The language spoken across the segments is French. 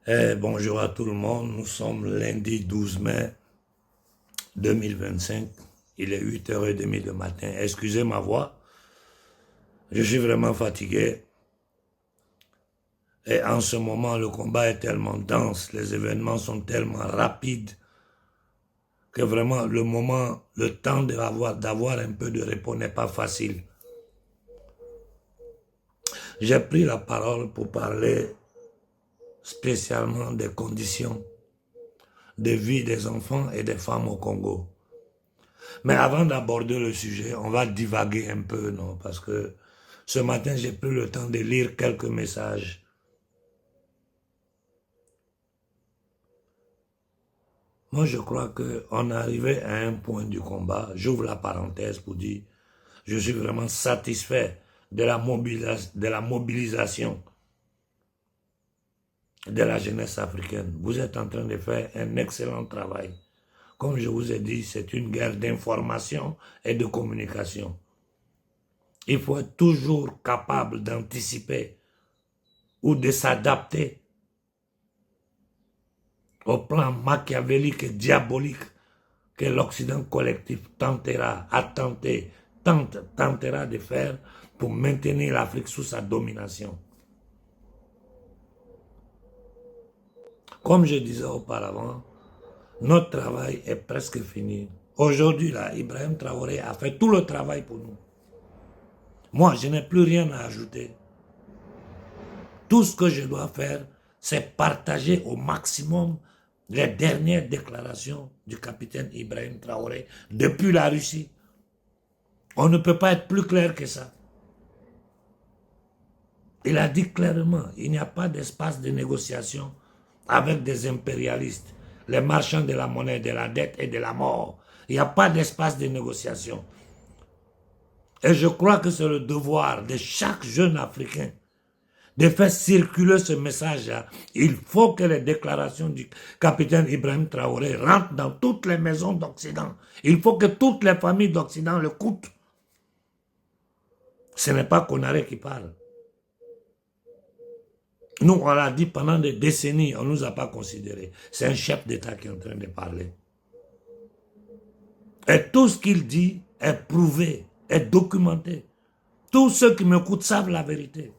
Bonjour à tout le monde, nous sommes lundi 12 mai 2025, il est 8h30 du matin. Excusez ma voix, je suis vraiment fatigué et en ce moment le combat est tellement dense, les événements sont tellement rapides que vraiment le temps d'avoir un peu de repos n'est pas facile. J'ai pris la parole pour parler spécialement des conditions de vie des enfants et des femmes au Congo. Mais avant d'aborder le sujet, on va divaguer un peu, non? Parce que ce matin, j'ai pris le temps de lire quelques messages. Moi, je crois qu'on est arrivé à un point du combat. J'ouvre la parenthèse pour dire, je suis vraiment satisfait de la mobilisation de la jeunesse africaine. Vous êtes en train de faire un excellent travail. Comme je vous ai dit, c'est une guerre d'information et de communication. Il faut être toujours capable d'anticiper ou de s'adapter au plan machiavélique et diabolique que l'Occident collectif tentera de faire pour maintenir l'Afrique sous sa domination. Comme je disais auparavant, notre travail est presque fini. Aujourd'hui, là, Ibrahim Traoré a fait tout le travail pour nous. Moi, je n'ai plus rien à ajouter. Tout ce que je dois faire, c'est partager au maximum les dernières déclarations du capitaine Ibrahim Traoré depuis la Russie. On ne peut pas être plus clair que ça. Il a dit clairement, il n'y a pas d'espace de négociation avec des impérialistes, les marchands de la monnaie, de la dette et de la mort. Il n'y a pas d'espace de négociation. Et je crois que c'est le devoir de chaque jeune Africain de faire circuler ce message-là. Il faut que les déclarations du capitaine Ibrahim Traoré rentrent dans toutes les maisons d'Occident. Il faut que toutes les familles d'Occident l'écoutent. Ce n'est pas Konaré qui parle. Nous, on l'a dit pendant des décennies, on ne nous a pas considérés. C'est un chef d'État qui est en train de parler. Et tout ce qu'il dit est prouvé, est documenté. Tous ceux qui m'écoutent savent la vérité.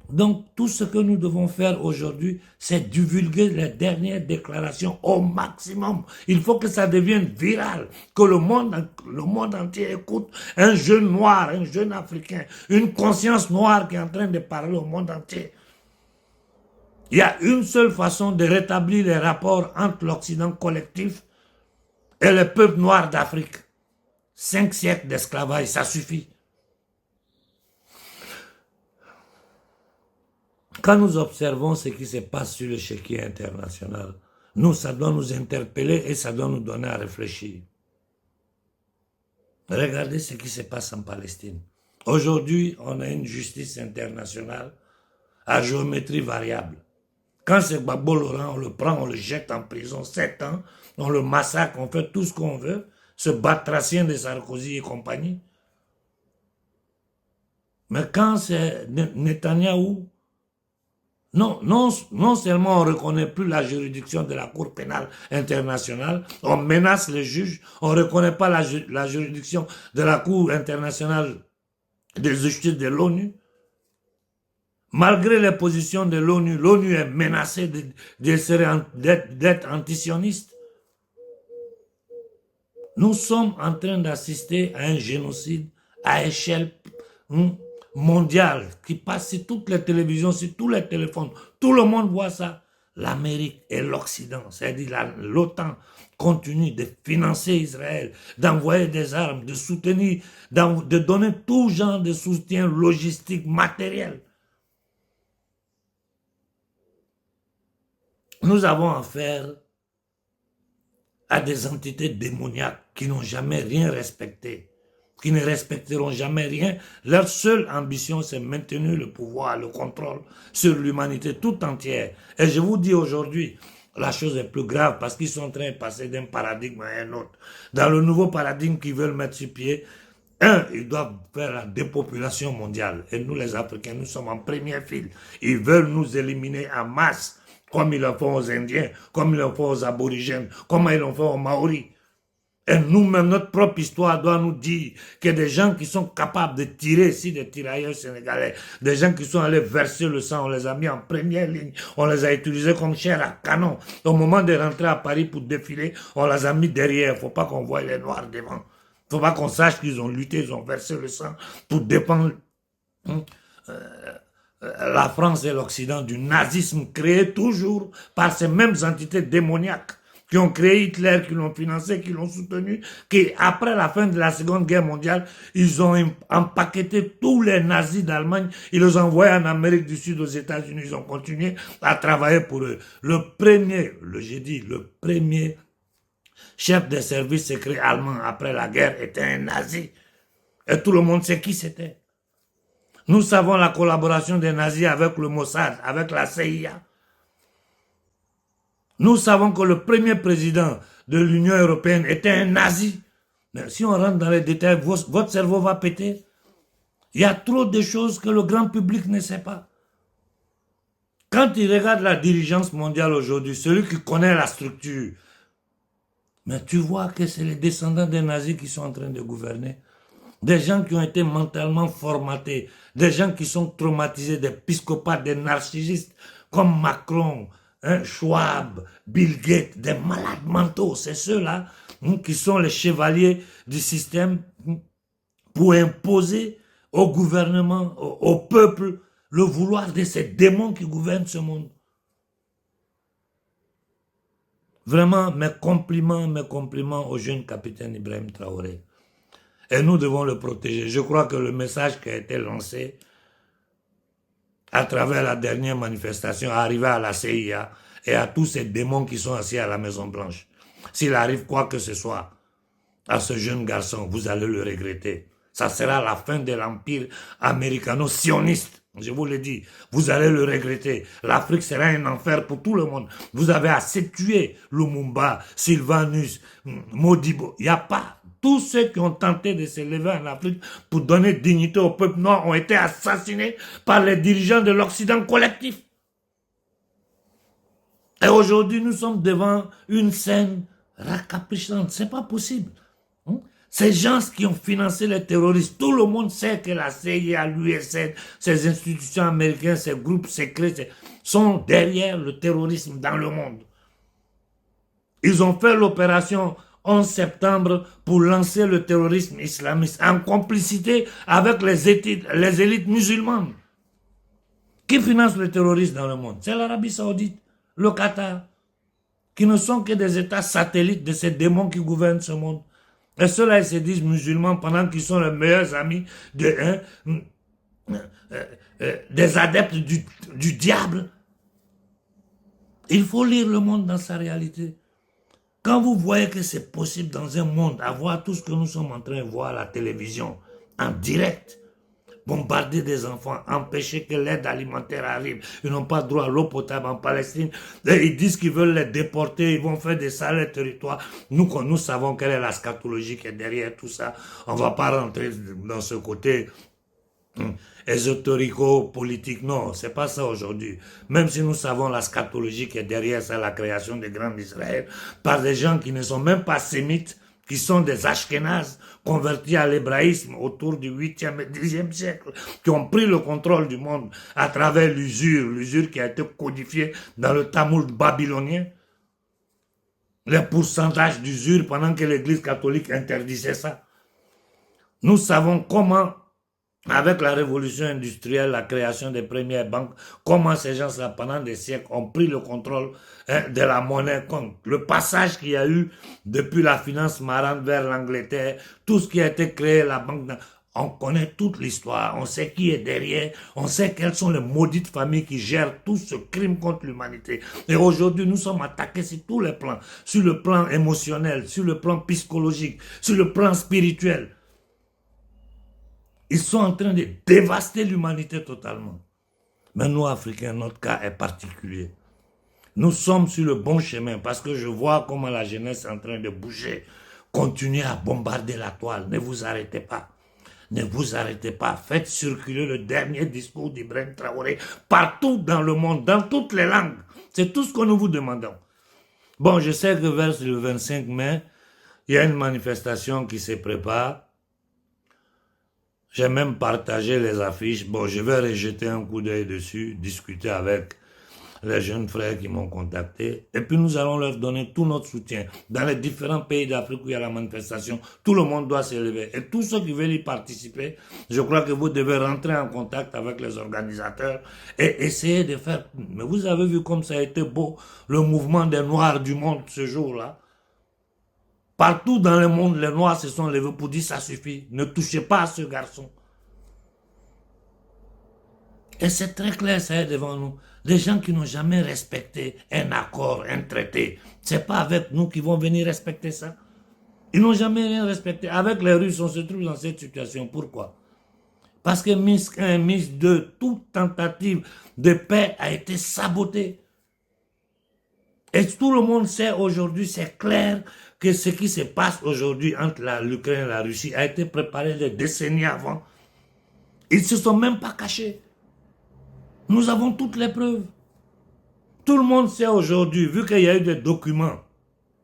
Donc, tout ce que nous devons faire aujourd'hui, c'est divulguer les dernières déclarations au maximum. Il faut que ça devienne viral, que le monde entier écoute un jeune noir, un jeune africain, une conscience noire qui est en train de parler au monde entier. Il y a une seule façon de rétablir les rapports entre l'Occident collectif et le peuple noir d'Afrique. 5 siècles d'esclavage, ça suffit. Quand nous observons ce qui se passe sur l'échiquier international, nous, ça doit nous interpeller et ça doit nous donner à réfléchir. Regardez ce qui se passe en Palestine. Aujourd'hui, on a une justice internationale à géométrie variable. Quand c'est Gbagbo Laurent, on le prend, on le jette en prison 7 ans, on le massacre, on fait tout ce qu'on veut, ce batracien de Sarkozy et compagnie. Mais quand c'est Netanyahou, non seulement on ne reconnaît plus la juridiction de la Cour pénale internationale, on menace les juges, on ne reconnaît pas la juridiction de la Cour internationale de justice de l'ONU. Malgré les positions de l'ONU, l'ONU est menacée d'être antisioniste. Nous sommes en train d'assister à un génocide à échelle mondiale qui passe sur toutes les télévisions, sur tous les téléphones. Tout le monde voit ça. L'Amérique et l'Occident, c'est-à-dire l'OTAN, continue de financer Israël, d'envoyer des armes, de soutenir, de donner tout genre de soutien logistique, matériel. Nous avons affaire à des entités démoniaques qui n'ont jamais rien respecté, qui ne respecteront jamais rien. Leur seule ambition, c'est maintenir le pouvoir, le contrôle sur l'humanité tout entière. Et je vous dis aujourd'hui, la chose est plus grave parce qu'ils sont en train de passer d'un paradigme à un autre. Dans le nouveau paradigme qu'ils veulent mettre sur pied, Ils doivent faire la dépopulation mondiale. Et nous, les Africains, nous sommes en première file. Ils veulent nous éliminer en masse, comme ils le font aux Indiens, comme ils le font aux Aborigènes, comme ils le font aux Maoris. Et nous-mêmes, notre propre histoire doit nous dire qu'il y a des gens qui sont capables de tirer ici, des tirailleurs sénégalais, des gens qui sont allés verser le sang, on les a mis en première ligne, on les a utilisés comme chair à canon. Au moment de rentrer à Paris pour défiler, on les a mis derrière. Il ne faut pas qu'on voie les noirs devant. Il ne faut pas qu'on sache qu'ils ont lutté, ils ont versé le sang pour défendre la France et l'Occident du nazisme créé toujours par ces mêmes entités démoniaques qui ont créé Hitler, qui l'ont financé, qui l'ont soutenu, qui, après la fin de la Seconde Guerre mondiale, ils ont empaqueté tous les nazis d'Allemagne, ils les ont envoyés en Amérique du Sud, aux États-Unis, ils ont continué à travailler pour eux. Le premier chef des services secrets allemands après la guerre était un nazi. Et tout le monde sait qui c'était. Nous savons la collaboration des nazis avec le Mossad, avec la CIA. Nous savons que le premier président de l'Union européenne était un nazi. Mais si on rentre dans les détails, votre cerveau va péter. Il y a trop de choses que le grand public ne sait pas. Quand il regarde la dirigeance mondiale aujourd'hui, celui qui connaît la structure, mais tu vois que c'est les descendants des nazis qui sont en train de gouverner. Des gens qui ont été mentalement formatés, des gens qui sont traumatisés, des psychopathes, des narcissistes, comme Macron, Schwab, Bill Gates, des malades mentaux. C'est ceux-là qui sont les chevaliers du système pour imposer au gouvernement, au peuple, le vouloir de ces démons qui gouvernent ce monde. Vraiment, mes compliments au jeune capitaine Ibrahim Traoré. Et nous devons le protéger. Je crois que le message qui a été lancé à travers la dernière manifestation arrivé à la CIA et à tous ces démons qui sont assis à la Maison Blanche. S'il arrive quoi que ce soit à ce jeune garçon, vous allez le regretter. Ça sera la fin de l'empire américano-sioniste. Je vous le dis, vous allez le regretter. L'Afrique sera un enfer pour tout le monde. Vous avez assez tué Lumumba, Sylvanus, Modibo. Il n'y a pas. Tous ceux qui ont tenté de se lever en Afrique pour donner dignité au peuple noir ont été assassinés par les dirigeants de l'Occident collectif. Et aujourd'hui, nous sommes devant une scène raccapricciante. C'est pas possible. Ces gens qui ont financé les terroristes, tout le monde sait que la CIA, l'USN, ces institutions américaines, ces groupes secrets sont derrière le terrorisme dans le monde. Ils ont fait l'opération 11 septembre pour lancer le terrorisme islamiste en complicité avec les élites musulmanes. Qui finance le terrorisme dans le monde? C'est l'Arabie Saoudite, le Qatar, qui ne sont que des États satellites de ces démons qui gouvernent ce monde. Et ceux-là, ils se disent musulmans pendant qu'ils sont les meilleurs amis des adeptes du diable. Il faut lire le monde dans sa réalité. Quand vous voyez que c'est possible dans un monde, à voir tout ce que nous sommes en train de voir à la télévision, en direct, bombarder des enfants, empêcher que l'aide alimentaire arrive, ils n'ont pas droit à l'eau potable en Palestine, et ils disent qu'ils veulent les déporter, ils vont faire des salles territoires. Nous savons quelle est la scatologie qui est derrière tout ça. On ne va pas rentrer dans ce côté ésotérico-politique, non, c'est pas ça aujourd'hui. Même si nous savons la scatologie qui est derrière ça, la création des grands Israël, par des gens qui ne sont même pas sémites, qui sont des Ashkénazes, convertis à l'hébraïsme autour du 8e et 10e siècle, qui ont pris le contrôle du monde à travers l'usure qui a été codifiée dans le Talmud babylonien. Les pourcentages d'usure pendant que l'Église catholique interdisait ça. Nous savons comment, avec la révolution industrielle, la création des premières banques, comment ces gens-là, pendant des siècles, ont pris le contrôle de la monnaie. Le passage qu'il y a eu depuis la finance marrante vers l'Angleterre, tout ce qui a été créé, la banque, on connaît toute l'histoire, on sait qui est derrière, on sait quelles sont les maudites familles qui gèrent tout ce crime contre l'humanité. Et aujourd'hui, nous sommes attaqués sur tous les plans, sur le plan émotionnel, sur le plan psychologique, sur le plan spirituel. Ils sont en train de dévaster l'humanité totalement. Mais nous, Africains, notre cas est particulier. Nous sommes sur le bon chemin parce que je vois comment la jeunesse est en train de bouger. Continuez à bombarder la toile, ne vous arrêtez pas. Ne vous arrêtez pas. Faites circuler le dernier discours d'Ibrahim Traoré partout dans le monde, dans toutes les langues. C'est tout ce que nous vous demandons. Bon, je sais que vers le 25 mai, il y a une manifestation qui se prépare. J'ai même partagé les affiches. Bon, je vais rejeter un coup d'œil dessus, discuter avec les jeunes frères qui m'ont contacté. Et puis nous allons leur donner tout notre soutien. Dans les différents pays d'Afrique où il y a la manifestation, tout le monde doit s'élever. Et tous ceux qui veulent y participer, je crois que vous devez rentrer en contact avec les organisateurs et essayer de faire... Mais vous avez vu comme ça a été beau, le mouvement des Noirs du monde ce jour-là. Partout dans le monde, les Noirs se sont levés pour dire ça suffit. Ne touchez pas à ce garçon. Et c'est très clair, ça est devant nous. Des gens qui n'ont jamais respecté un accord, un traité. C'est pas avec nous qu'ils vont venir respecter ça. Ils n'ont jamais rien respecté. Avec les Russes, on se trouve dans cette situation. Pourquoi? Parce que Minsk 1, Minsk 2, toute tentative de paix a été sabotée. Et tout le monde sait aujourd'hui, c'est clair, que ce qui se passe aujourd'hui entre l'Ukraine et la Russie a été préparé des décennies avant. Ils ne se sont même pas cachés. Nous avons toutes les preuves. Tout le monde sait aujourd'hui, vu qu'il y a eu des documents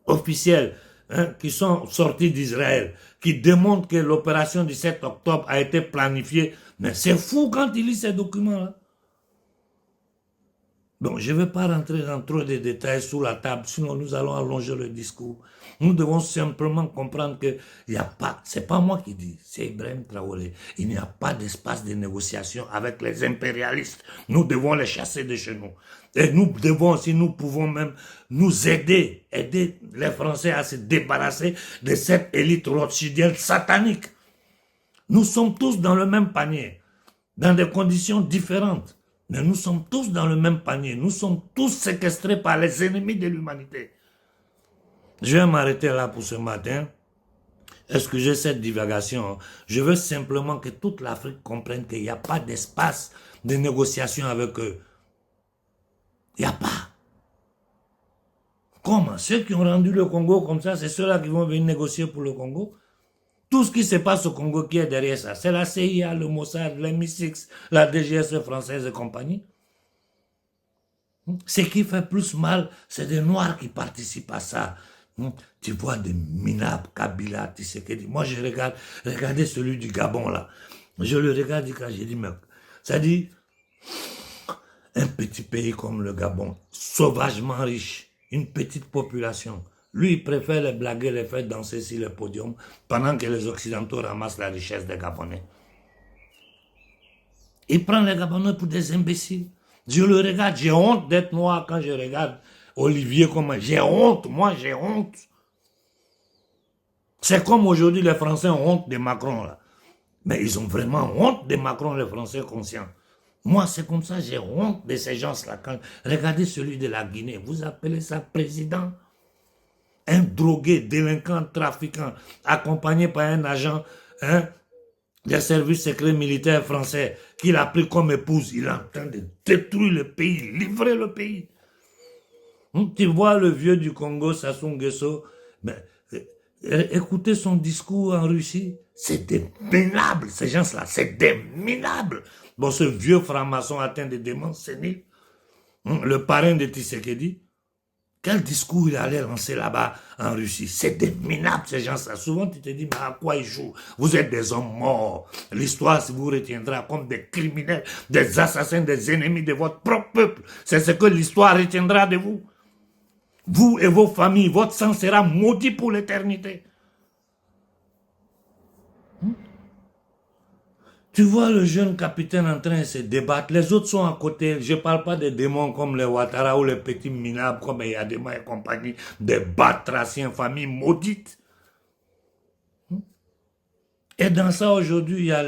officiels qui sont sortis d'Israël, qui démontrent que l'opération du 7 octobre a été planifiée. Mais c'est fou quand il lit ces documents-là. Bon, je ne vais pas rentrer dans trop de détails sous la table, sinon nous allons allonger le discours. Nous devons simplement comprendre que il n'y a pas, c'est pas moi qui dis, c'est Ibrahim Traoré. Il n'y a pas d'espace de négociation avec les impérialistes. Nous devons les chasser de chez nous. Et nous devons, si nous pouvons même, nous aider les Français à se débarrasser de cette élite rothschildienne satanique. Nous sommes tous dans le même panier, dans des conditions différentes. Mais nous sommes tous dans le même panier. Nous sommes tous séquestrés par les ennemis de l'humanité. Je vais m'arrêter là pour ce matin. Excusez cette divagation. Je veux simplement que toute l'Afrique comprenne qu'il n'y a pas d'espace de négociation avec eux. Il n'y a pas. Comment? Ceux qui ont rendu le Congo comme ça, c'est ceux-là qui vont venir négocier pour le Congo? Tout ce qui se passe au Congo qui est derrière ça, c'est la CIA, le Mossad, l'MI6, la DGSE française et compagnie. Ce qui fait plus mal, c'est des Noirs qui participent à ça. Tu vois des Minab, Kabila, Tshisekedi. Moi, je regardez celui du Gabon là. Je le regarde quand j'ai dit, mais ça dit, un petit pays comme le Gabon, sauvagement riche, une petite population. Lui, il préfère les blaguer, les faire danser sur le podium pendant que les Occidentaux ramassent la richesse des Gabonais. Il prend les Gabonais pour des imbéciles. Je le regarde, j'ai honte d'être noir quand je regarde Olivier comment. J'ai honte, moi j'ai honte. C'est comme aujourd'hui les Français ont honte de Macron là. Mais ils ont vraiment honte de Macron, les Français conscients. Moi c'est comme ça, j'ai honte de ces gens-là. Regardez celui de la Guinée, vous appelez ça président? Un drogué, délinquant, trafiquant, accompagné par un agent des services secrets militaires français, qu'il a pris comme épouse. Il est en train de détruire le pays, livrer le pays. Tu vois le vieux du Congo, Sassou Nguesso, écoutez son discours en Russie, c'est des minables, ces gens-là, c'est des minables. Bon, ce vieux franc-maçon atteint de démence sénile, le parrain de Tshisekedi, quel discours il allait lancer là-bas en Russie? C'est des minables, ces gens-là. Souvent, tu te dis, mais à quoi ils jouent? Vous êtes des hommes morts. L'histoire vous retiendra comme des criminels, des assassins, des ennemis de votre propre peuple. C'est ce que l'histoire retiendra de vous. Vous et vos familles, votre sang sera maudit pour l'éternité. Tu vois le jeune capitaine en train de se débattre, les autres sont à côté. Je ne parle pas des démons comme les Ouattara ou les petits minables comme Yadema et compagnie, des batraciens, familles maudites. Et dans ça, aujourd'hui, il y a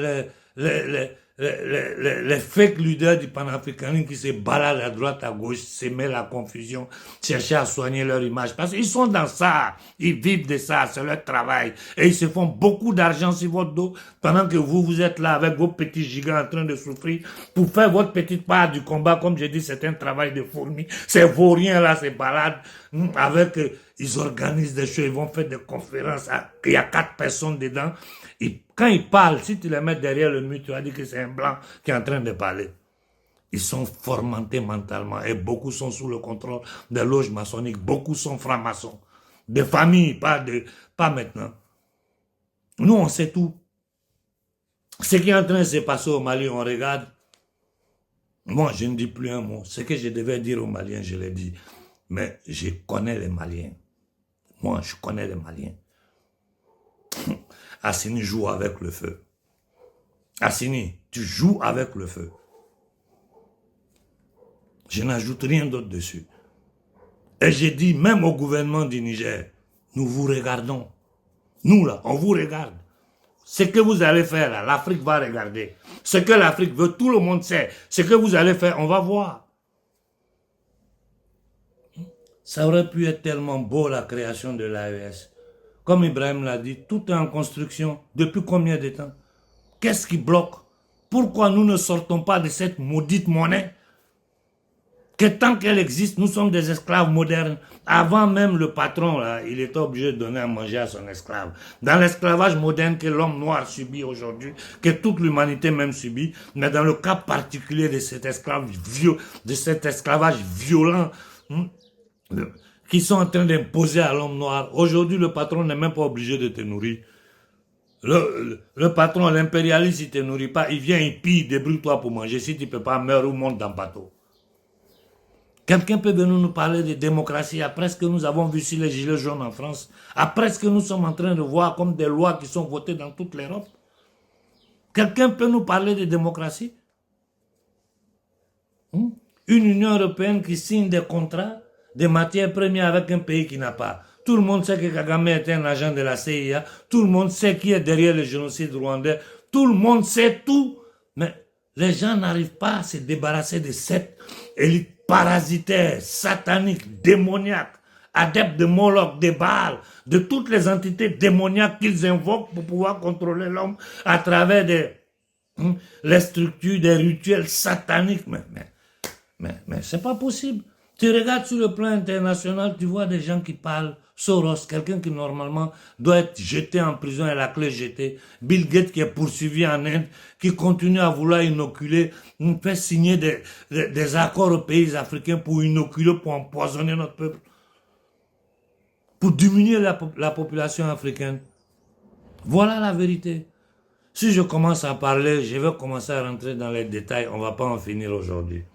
les fake leaders du panafricanisme qui se baladent à droite, à gauche, s'aimer la confusion, chercher à soigner leur image. Parce qu'ils sont dans ça, ils vivent de ça, c'est leur travail. Et ils se font beaucoup d'argent sur votre dos, pendant que vous êtes là avec vos petits gigants en train de souffrir, pour faire votre petite part du combat. Comme je dis, c'est un travail de fourmi. Ces vauriens là se baladent avec... ils organisent des choses, ils vont faire des conférences, il y a 4 personnes dedans. Et quand ils parlent, si tu les mets derrière le mur, tu vas dire que c'est un blanc qui est en train de parler. Ils sont formatés mentalement et beaucoup sont sous le contrôle des loges maçonniques, beaucoup sont francs-maçons. Des familles, pas maintenant. Nous, on sait tout. Ce qui est en train de se passer au Mali, on regarde. Moi, je ne dis plus un mot. Ce que je devais dire aux Maliens, je l'ai dit. Mais je connais les Maliens. Moi, je connais les Maliens. Assini joue avec le feu. Assini, tu joues avec le feu. Je n'ajoute rien d'autre dessus. Et j'ai dit, même au gouvernement du Niger, nous vous regardons. Nous, là, on vous regarde. Ce que vous allez faire, là, l'Afrique va regarder. Ce que l'Afrique veut, tout le monde sait. Ce que vous allez faire, on va voir. Ça aurait pu être tellement beau, la création de l'AES. Comme Ibrahim l'a dit, tout est en construction. Depuis combien de temps? Qu'est-ce qui bloque? Pourquoi nous ne sortons pas de cette maudite monnaie? Que tant qu'elle existe, nous sommes des esclaves modernes. Avant même le patron, là, il était obligé de donner à manger à son esclave. Dans l'esclavage moderne que l'homme noir subit aujourd'hui, que toute l'humanité même subit, mais dans le cas particulier de cet esclavage violent, qui sont en train d'imposer à l'homme noir, aujourd'hui le patron n'est même pas obligé de te nourrir. Le patron, l'impérialiste, il ne te nourrit pas, il vient, il pille, débrouille-toi pour manger. Si tu ne peux pas, meurs ou monte dans le bateau. Quelqu'un peut venir nous parler de démocratie après ce que nous avons vu sur les gilets jaunes en France, après ce que nous sommes en train de voir comme des lois qui sont votées dans toute l'Europe. Quelqu'un peut nous parler de démocratie? Une Union européenne qui signe des contrats de matières premières avec un pays qui n'a pas. Tout le monde sait que Kagame est un agent de la CIA. Tout le monde sait qui est derrière le génocide rwandais. Tout le monde sait tout. Mais les gens n'arrivent pas à se débarrasser de cette élite parasitaire, satanique, démoniaque, adepte de Moloch, de Baal, de toutes les entités démoniaques qu'ils invoquent pour pouvoir contrôler l'homme à travers les structures, des rituels sataniques. Mais c'est pas possible. Tu regardes sur le plan international, tu vois des gens qui parlent. Soros, quelqu'un qui normalement doit être jeté en prison et la clé jetée. Bill Gates qui est poursuivi en Inde, qui continue à vouloir inoculer, nous fait signer des accords aux pays africains pour inoculer, pour empoisonner notre peuple. Pour diminuer la population africaine. Voilà la vérité. Si je commence à parler, je vais commencer à rentrer dans les détails, on ne va pas en finir aujourd'hui.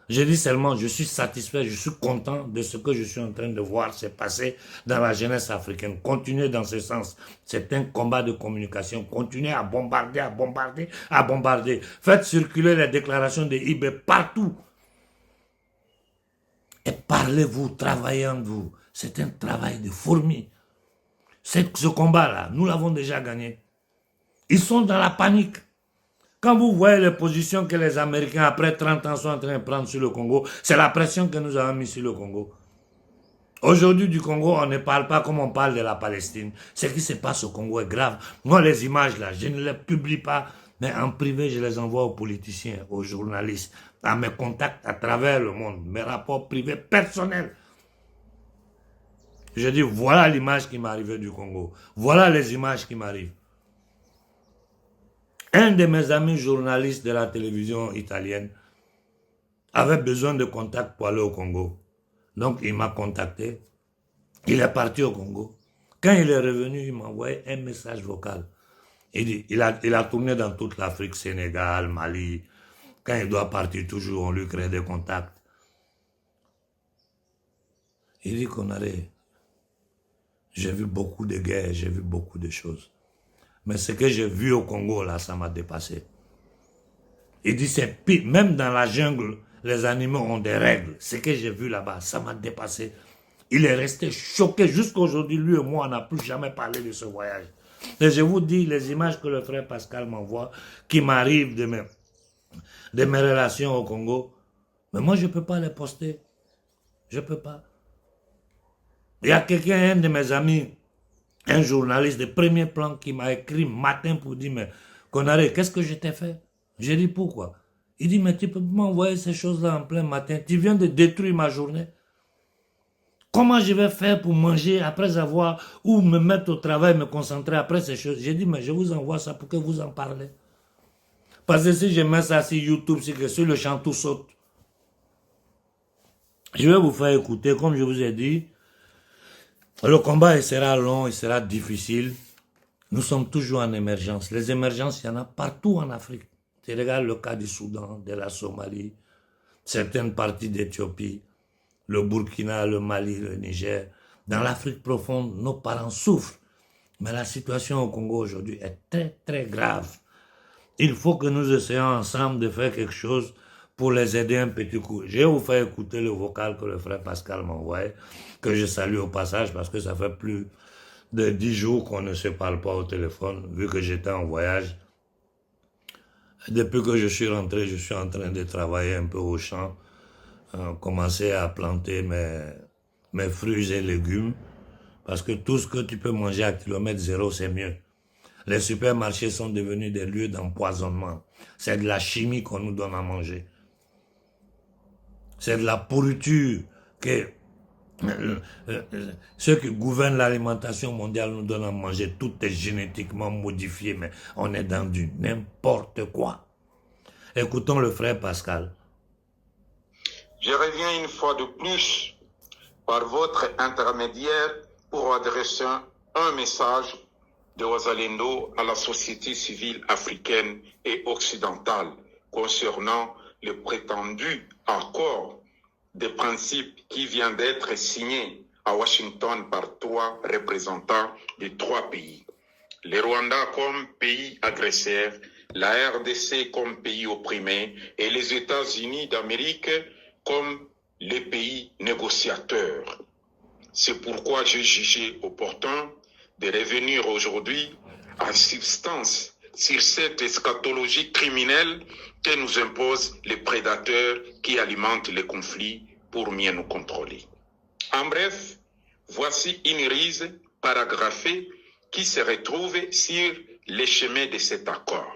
Je dis seulement, je suis satisfait, je suis content de ce que je suis en train de voir se passer dans la jeunesse africaine. Continuez dans ce sens. C'est un combat de communication. Continuez à bombarder, à bombarder, à bombarder. Faites circuler les déclarations de IB partout. Et parlez-vous, travaillez en vous. C'est un travail de fourmi. Ce combat-là, nous l'avons déjà gagné. Ils sont dans la panique. Quand vous voyez les positions que les Américains, après 30 ans, sont en train de prendre sur le Congo, c'est la pression que nous avons mise sur le Congo. Aujourd'hui, du Congo, on ne parle pas comme on parle de la Palestine. Ce qui se passe au Congo est grave. Moi, les images, là, je ne les publie pas, mais en privé, je les envoie aux politiciens, aux journalistes, à mes contacts à travers le monde, mes rapports privés personnels. Je dis, voilà l'image qui m'est arrivée du Congo. Voilà les images qui m'arrivent. Un de mes amis journalistes de la télévision italienne avait besoin de contact pour aller au Congo. Donc, il m'a contacté. Il est parti au Congo. Quand il est revenu, il m'a envoyé un message vocal. Il dit, il a tourné dans toute l'Afrique, Sénégal, Mali. Quand il doit partir, toujours, on lui crée des contacts. Il dit qu'on allait. J'ai vu beaucoup de guerres, j'ai vu beaucoup de choses. Mais ce que j'ai vu au Congo, là, ça m'a dépassé. Il dit, c'est pire. Même dans la jungle, les animaux ont des règles. Ce que j'ai vu là-bas, ça m'a dépassé. Il est resté choqué. Jusqu'à aujourd'hui, lui et moi, on n'a plus jamais parlé de ce voyage. Et je vous dis, les images que le frère Pascal m'envoie, qui m'arrivent de mes relations au Congo, mais moi, je ne peux pas les poster. Je ne peux pas. Il y a quelqu'un, un de mes amis, un journaliste de premier plan qui m'a écrit matin pour dire, mais Konaré, qu'est-ce que je t'ai fait? J'ai dit, pourquoi? Il dit, mais tu peux m'envoyer ces choses-là en plein matin. Tu viens de détruire ma journée. Comment je vais faire pour manger après avoir, ou me mettre au travail, me concentrer après ces choses? J'ai dit, mais je vous envoie ça pour que vous en parlez. Parce que si je mets ça sur YouTube, c'est que sur le champ tout saute. Je vais vous faire écouter, comme je vous ai dit, le combat il sera long, il sera difficile. Nous sommes toujours en émergence. Les émergences, il y en a partout en Afrique. Tu regardes le cas du Soudan, de la Somalie, certaines parties d'Éthiopie, le Burkina, le Mali, le Niger. Dans l'Afrique profonde, nos parents souffrent. Mais la situation au Congo aujourd'hui est très, très grave. Il faut que nous essayions ensemble de faire quelque chose pour les aider un petit coup. Je vais vous faire écouter le vocal que le frère Pascal m'a envoyé, que je salue au passage parce que ça fait plus de 10 jours qu'on ne se parle pas au téléphone, vu que j'étais en voyage. Depuis que je suis rentré, je suis en train de travailler un peu au champ, commencer à planter mes fruits et légumes, parce que tout ce que tu peux manger à kilomètre zéro, c'est mieux. Les supermarchés sont devenus des lieux d'empoisonnement. C'est de la chimie qu'on nous donne à manger. C'est de la pourriture que ceux qui gouvernent l'alimentation mondiale nous donnent à manger. Tout est génétiquement modifié, mais on est dans du n'importe quoi. Écoutons le frère Pascal. Je reviens une fois de plus par votre intermédiaire pour adresser un message de Ouazalendo à la société civile africaine et occidentale concernant le prétendu accord de principe qui vient d'être signé à Washington par 3 représentants de 3 pays. Le Rwanda comme pays agresseur, la RDC comme pays opprimé et les États-Unis d'Amérique comme les pays négociateurs. C'est pourquoi j'ai jugé opportun de revenir aujourd'hui en substance sur cette eschatologie criminelle que nous imposent les prédateurs qui alimentent les conflits pour mieux nous contrôler. En bref, voici une rise paragraphée qui se retrouve sur les chemins de cet accord.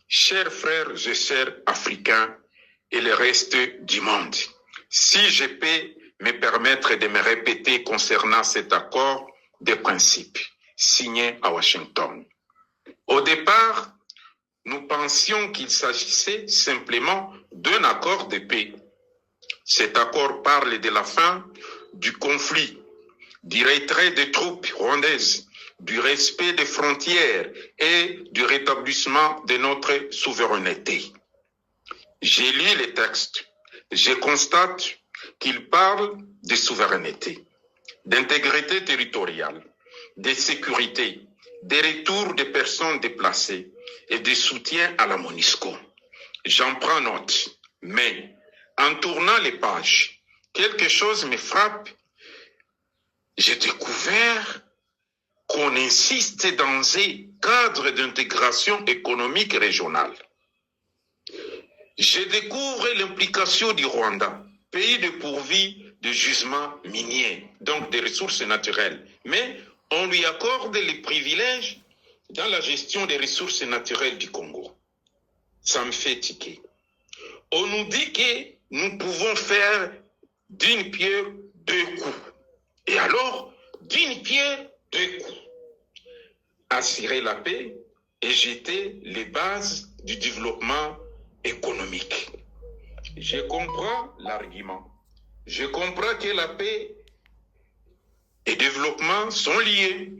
Chers frères et sœurs africains et le reste du monde, si je peux me permettre de me répéter concernant cet accord de principe signé à Washington. Au départ, nous pensions qu'il s'agissait simplement d'un accord de paix. Cet accord parle de la fin du conflit, du retrait des troupes rwandaises, du respect des frontières et du rétablissement de notre souveraineté. J'ai lu les textes. Je constate qu'il parle de souveraineté, d'intégrité territoriale, de sécurité, de retour des personnes déplacées et de soutien à la MONUSCO. J'en prends note, mais en tournant les pages, quelque chose me frappe. J'ai découvert qu'on insiste dans un cadre d'intégration économique régionale. Je découvre l'implication du Rwanda, pays dépourvu de gisements miniers, donc des ressources naturelles. Mais on lui accorde les privilèges dans la gestion des ressources naturelles du Congo. Ça me fait tiquer. On nous dit que nous pouvons faire d'une pierre 2 coups. Et alors, d'une pierre 2 coups. Assurer la paix et jeter les bases du développement économique. Je comprends l'argument. Je comprends que la paix et développement sont liés.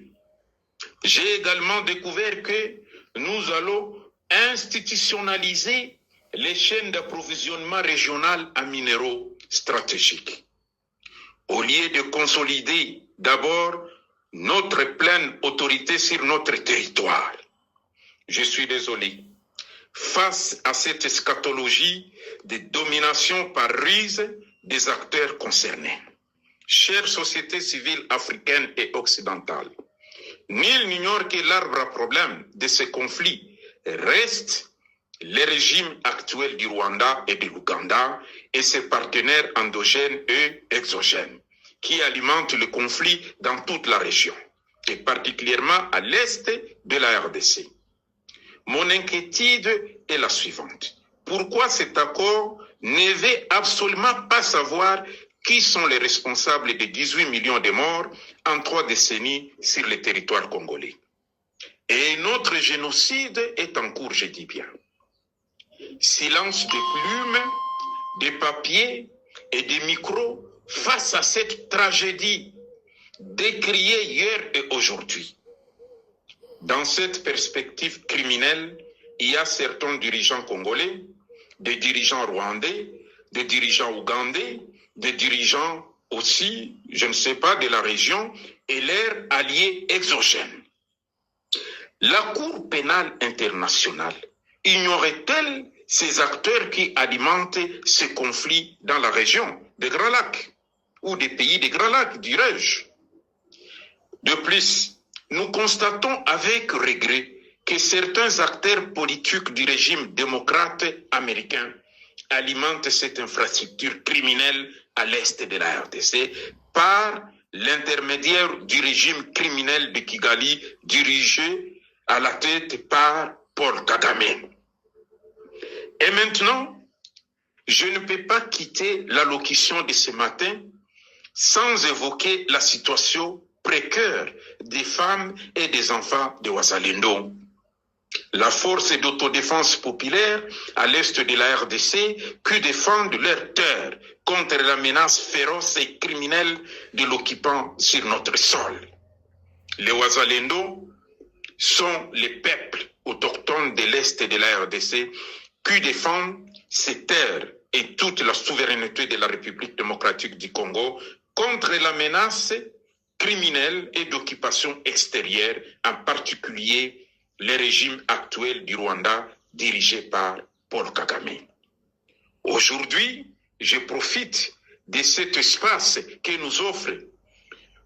J'ai également découvert que nous allons institutionnaliser les chaînes d'approvisionnement régionales en minéraux stratégiques. Au lieu de consolider d'abord notre pleine autorité sur notre territoire. Je suis désolé. Face à cette eschatologie de domination par ruse des acteurs concernés. Chère société civile africaine et occidentale, nul n'ignore que l'arbre à problème de ce conflit reste le régime actuel du Rwanda et de l'Ouganda et ses partenaires endogènes et exogènes qui alimentent le conflit dans toute la région et particulièrement à l'est de la RDC. Mon inquiétude est la suivante. Pourquoi cet accord ne veut absolument pas savoir qui sont les responsables de 18 millions de morts en 3 décennies sur le territoire congolais. Et notre génocide est en cours, je dis bien. Silence de plumes, de papiers et de micros face à cette tragédie décriée hier et aujourd'hui. Dans cette perspective criminelle, il y a certains dirigeants congolais, des dirigeants rwandais, des dirigeants ougandais, des dirigeants aussi, je ne sais pas, de la région et leurs alliés exogènes. La Cour pénale internationale ignorait-elle ces acteurs qui alimentent ces conflits dans la région des Grands Lacs ou des pays des Grands Lacs, dirais-je? De plus, nous constatons avec regret que certains acteurs politiques du régime démocrate américain alimentent cette infrastructure criminelle à l'est de la RDC par l'intermédiaire du régime criminel de Kigali dirigé à la tête par Paul Kagame. Et maintenant, je ne peux pas quitter l'allocution de ce matin sans évoquer la situation précaire des femmes et des enfants de Wazalendo. La force d'autodéfense populaire à l'est de la RDC qui défendent leurs terres contre la menace féroce et criminelle de l'occupant sur notre sol. Les Wazalendo sont les peuples autochtones de l'est de la RDC qui défendent ces terres et toute la souveraineté de la République démocratique du Congo contre la menace criminelle et d'occupation extérieure, en particulier le régime actuel du Rwanda dirigé par Paul Kagame. Aujourd'hui, je profite de cet espace que nous offre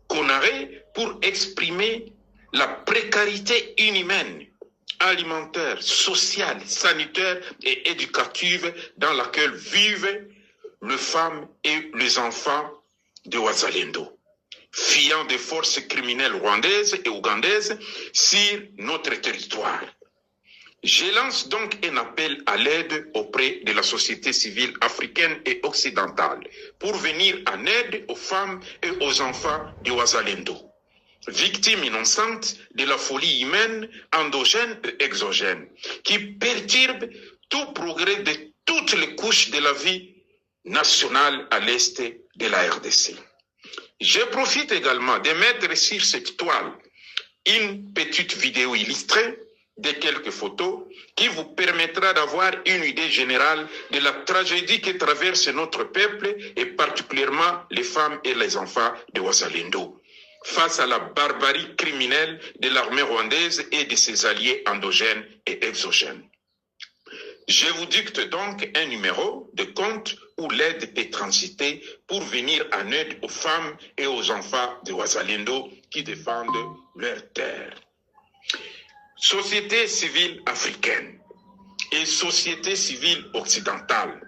Konaré pour exprimer la précarité inhumaine, alimentaire, sociale, sanitaire et éducative dans laquelle vivent les femmes et les enfants de Wazalendo, fuyant des forces criminelles rwandaises et ougandaises sur notre territoire. Je lance donc un appel à l'aide auprès de la société civile africaine et occidentale pour venir en aide aux femmes et aux enfants de Wazalendo, victimes innocentes de la folie humaine, endogène et exogène, qui perturbe tout progrès de toutes les couches de la vie nationale à l'est de la RDC. Je profite également de mettre sur cette toile une petite vidéo illustrée de quelques photos qui vous permettra d'avoir une idée générale de la tragédie que traverse notre peuple et particulièrement les femmes et les enfants de Wazalendo face à la barbarie criminelle de l'armée rwandaise et de ses alliés endogènes et exogènes. Je vous dicte donc un numéro de compte où l'aide peut transiter pour venir en aide aux femmes et aux enfants de Wazalendo qui défendent leurs terres. Société civile africaine et société civile occidentale,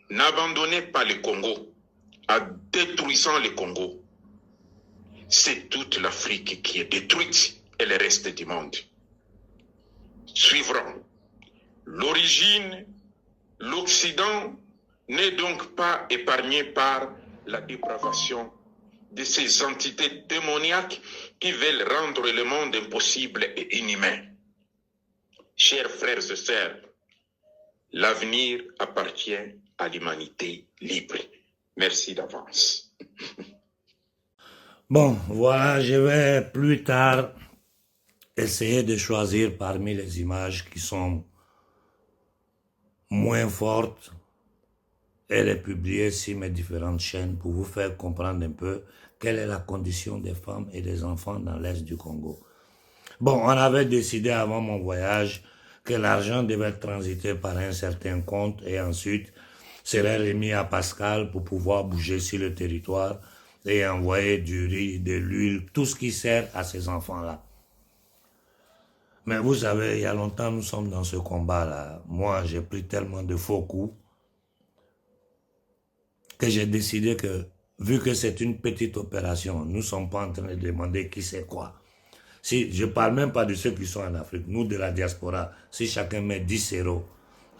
n'abandonnez pas le Congo en détruisant le Congo. C'est toute l'Afrique qui est détruite et le reste du monde. Suivront. L'origine, l'Occident n'est donc pas épargné par la dépravation de ces entités démoniaques qui veulent rendre le monde impossible et inhumain. Chers frères et sœurs, l'avenir appartient à l'humanité libre. Merci d'avance. Bon, voilà, je vais plus tard essayer de choisir parmi les images qui sont moins fortes et les publier sur mes différentes chaînes pour vous faire comprendre un peu quelle est la condition des femmes et des enfants dans l'Est du Congo. Bon, on avait décidé avant mon voyage que l'argent devait transiter par un certain compte et ensuite serait remis à Pascal pour pouvoir bouger sur le territoire et envoyer du riz, de l'huile, tout ce qui sert à ces enfants-là. Mais vous savez, il y a longtemps, nous sommes dans ce combat-là. Moi, j'ai pris tellement de faux coups que j'ai décidé que, vu que c'est une petite opération, nous ne sommes pas en train de demander qui c'est quoi. Si, je ne parle même pas de ceux qui sont en Afrique, nous de la diaspora, si chacun met 10 euros,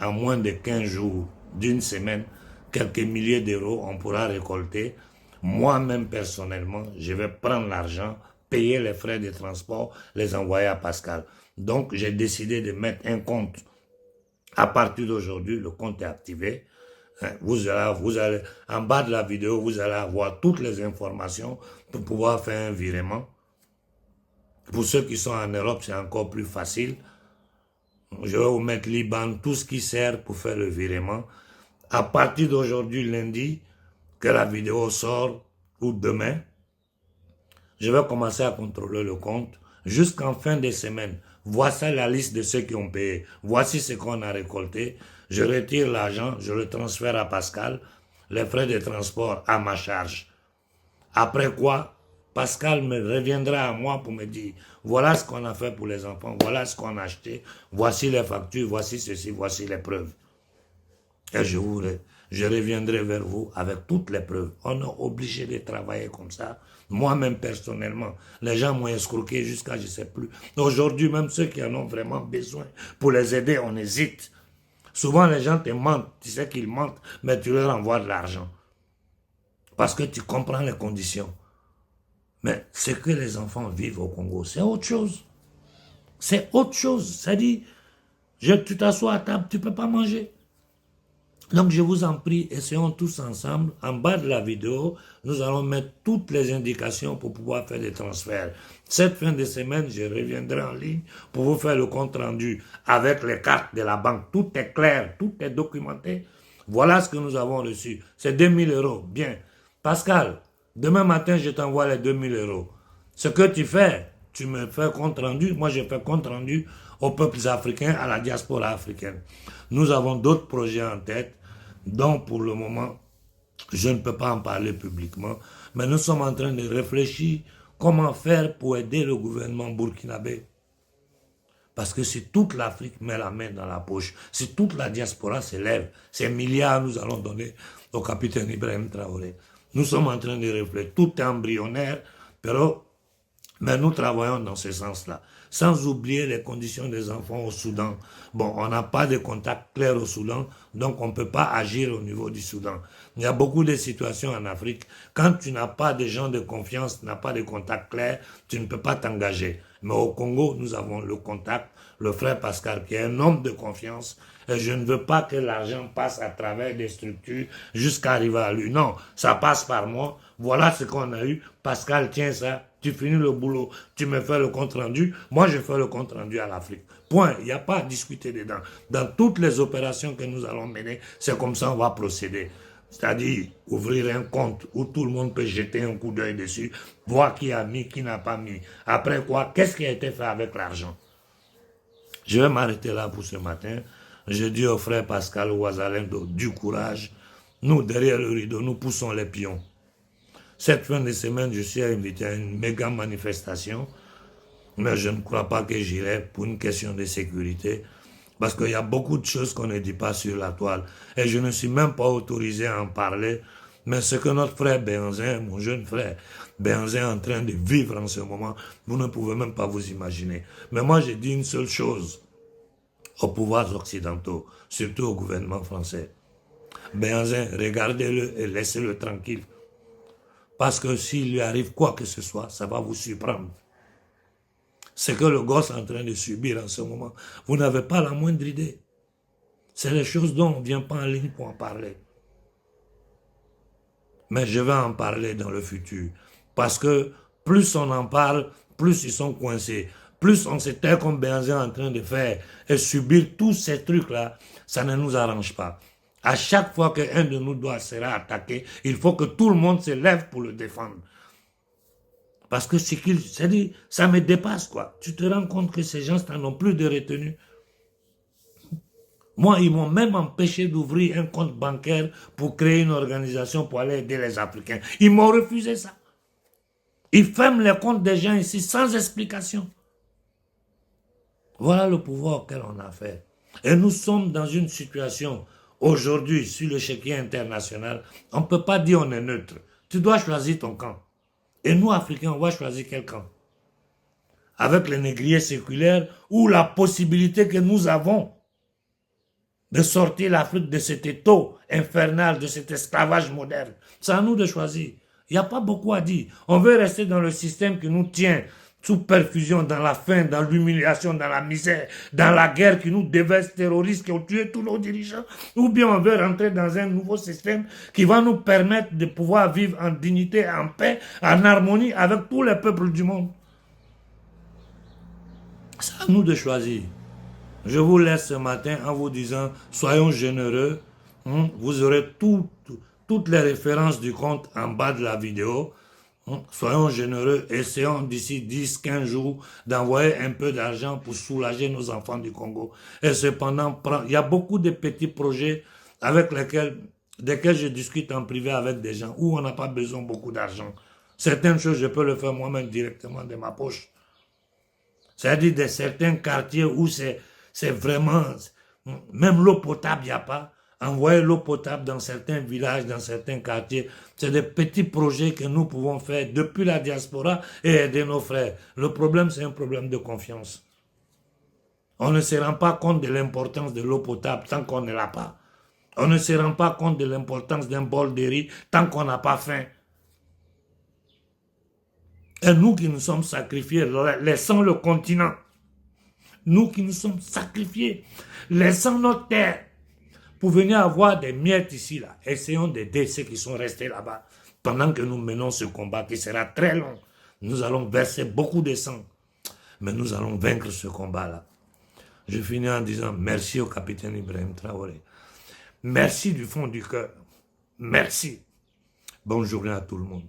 en moins de 15 jours, d'une semaine, quelques milliers d'euros, on pourra récolter. Moi-même, personnellement, je vais prendre l'argent, payer les frais de transport, les envoyer à Pascal. Donc, j'ai décidé de mettre un compte. À partir d'aujourd'hui, le compte est activé. Vous allez, en bas de la vidéo, vous allez avoir toutes les informations pour pouvoir faire un virement. Pour ceux qui sont en Europe, c'est encore plus facile. Je vais vous mettre l'IBAN, tout ce qui sert pour faire le virement. À partir d'aujourd'hui, lundi, que la vidéo sort, ou demain, je vais commencer à contrôler le compte jusqu'en fin de semaine. Voici la liste de ceux qui ont payé. Voici ce qu'on a récolté. Je retire l'argent, je le transfère à Pascal. Les frais de transport à ma charge. Après quoi, Pascal me reviendra à moi pour me dire, voilà ce qu'on a fait pour les enfants, voilà ce qu'on a acheté, voici les factures, voici ceci, voici les preuves. Et je reviendrai vers vous avec toutes les preuves. On est obligé de travailler comme ça. Moi-même, personnellement, les gens m'ont escroqué jusqu'à je ne sais plus. Aujourd'hui, même ceux qui en ont vraiment besoin, pour les aider, on hésite. Souvent, les gens te mentent. Tu sais qu'ils mentent, mais tu leur envoies de l'argent. Parce que tu comprends les conditions. Mais ce que les enfants vivent au Congo, c'est autre chose. C'est autre chose. C'est-à-dire, tu t'assois à table, tu ne peux pas manger. Donc, je vous en prie, essayons tous ensemble. En bas de la vidéo, nous allons mettre toutes les indications pour pouvoir faire des transferts. Cette fin de semaine, je reviendrai en ligne pour vous faire le compte rendu avec les cartes de la banque. Tout est clair, tout est documenté. Voilà ce que nous avons reçu. C'est 2000 euros. Bien. Pascal, demain matin, je t'envoie les 2000 euros. Ce que tu fais, tu me fais compte rendu. Moi, je fais compte rendu aux peuples africains, à la diaspora africaine. Nous avons d'autres projets en tête. Donc, pour le moment, je ne peux pas en parler publiquement, mais nous sommes en train de réfléchir comment faire pour aider le gouvernement burkinabé. Parce que si toute l'Afrique met la main dans la poche, si toute la diaspora s'élève, ces milliards nous allons donner au capitaine Ibrahim Traoré. Nous sommes en train de réfléchir, tout est embryonnaire, mais nous travaillons dans ce sens-là. Sans oublier les conditions des enfants au Soudan. Bon, on n'a pas de contact clair au Soudan, donc on ne peut pas agir au niveau du Soudan. Il y a beaucoup de situations en Afrique. Quand tu n'as pas de gens de confiance, tu n'as pas de contact clair, tu ne peux pas t'engager. Mais au Congo, nous avons le contact, le frère Pascal, qui est un homme de confiance. Et je ne veux pas que l'argent passe à travers des structures jusqu'à arriver à lui. Non, ça passe par moi. Voilà ce qu'on a eu. Pascal, tiens ça. Tu finis le boulot, tu me fais le compte rendu, moi je fais le compte rendu à l'Afrique. Point, il n'y a pas à discuter dedans. Dans toutes les opérations que nous allons mener, c'est comme ça qu'on va procéder. C'est-à-dire ouvrir un compte où tout le monde peut jeter un coup d'œil dessus, voir qui a mis, qui n'a pas mis. Après quoi, qu'est-ce qui a été fait avec l'argent? Je vais m'arrêter là pour ce matin. Je dis au frère Pascal Ouazalendo du courage. Nous, derrière le rideau, nous poussons les pions. Cette fin de semaine, je suis invité à une méga manifestation, mais je ne crois pas que j'irai pour une question de sécurité, parce qu'il y a beaucoup de choses qu'on ne dit pas sur la toile, et je ne suis même pas autorisé à en parler, mais ce que notre frère Benzin, mon jeune frère, Benzin est en train de vivre en ce moment, vous ne pouvez même pas vous imaginer. Mais moi, je dis une seule chose aux pouvoirs occidentaux, surtout au gouvernement français. Benzin, regardez-le et laissez-le tranquille. Parce que s'il lui arrive quoi que ce soit, ça va vous surprendre. Ce que le gosse est en train de subir en ce moment, vous n'avez pas la moindre idée. C'est les choses dont on ne vient pas en ligne pour en parler. Mais je vais en parler dans le futur. Parce que plus on en parle, plus ils sont coincés. Plus on sait tel comme Benzin est en train de faire et subir tous ces trucs-là, ça ne nous arrange pas. À chaque fois qu'un de nous sera attaqué, il faut que tout le monde se lève pour le défendre. Parce que c'est-à-dire, ça me dépasse, quoi. Tu te rends compte que ces gens n'ont plus de retenue. Moi, ils m'ont même empêché d'ouvrir un compte bancaire pour créer une organisation pour aller aider les Africains. Ils m'ont refusé ça. Ils ferment les comptes des gens ici sans explication. Voilà le pouvoir auquel on a fait. Et nous sommes dans une situation, aujourd'hui, sur le chéquier international, on ne peut pas dire on est neutre. Tu dois choisir ton camp. Et nous, Africains, on va choisir quel camp? Avec les négriers séculaires ou la possibilité que nous avons de sortir l'Afrique de cet étau infernal, de cet esclavage moderne. C'est à nous de choisir. Il n'y a pas beaucoup à dire. On veut rester dans le système qui nous tient sous perfusion, dans la faim, dans l'humiliation, dans la misère, dans la guerre qui nous déverse terroristes, qui ont tué tous nos dirigeants, ou bien on veut rentrer dans un nouveau système qui va nous permettre de pouvoir vivre en dignité, en paix, en harmonie avec tous les peuples du monde. C'est à nous de choisir. Je vous laisse ce matin en vous disant, soyons généreux. Vous aurez toutes les références du compte en bas de la vidéo. Soyons généreux, essayons d'ici 10-15 jours d'envoyer un peu d'argent pour soulager nos enfants du Congo. Et cependant, il y a beaucoup de petits projets avec desquels je discute en privé avec des gens où on n'a pas besoin beaucoup d'argent. Certaines choses, je peux le faire moi-même directement de ma poche. C'est-à-dire de certains quartiers où c'est vraiment, même l'eau potable, il n'y a pas. Envoyer l'eau potable dans certains villages, dans certains quartiers, c'est des petits projets que nous pouvons faire depuis la diaspora et aider nos frères. Le problème, c'est un problème de confiance. On ne se rend pas compte de l'importance de l'eau potable tant qu'on ne l'a pas. On ne se rend pas compte de l'importance d'un bol de riz tant qu'on n'a pas faim. Et nous qui nous sommes sacrifiés, laissant le continent, nous qui nous sommes sacrifiés, laissant notre terre, pour venir avoir des miettes ici, là. Essayons d'aider ceux qui sont restés là-bas. Pendant que nous menons ce combat qui sera très long, nous allons verser beaucoup de sang. Mais nous allons vaincre ce combat-là. Je finis en disant merci au capitaine Ibrahim Traoré. Merci du fond du cœur. Merci. Bonne journée à tout le monde.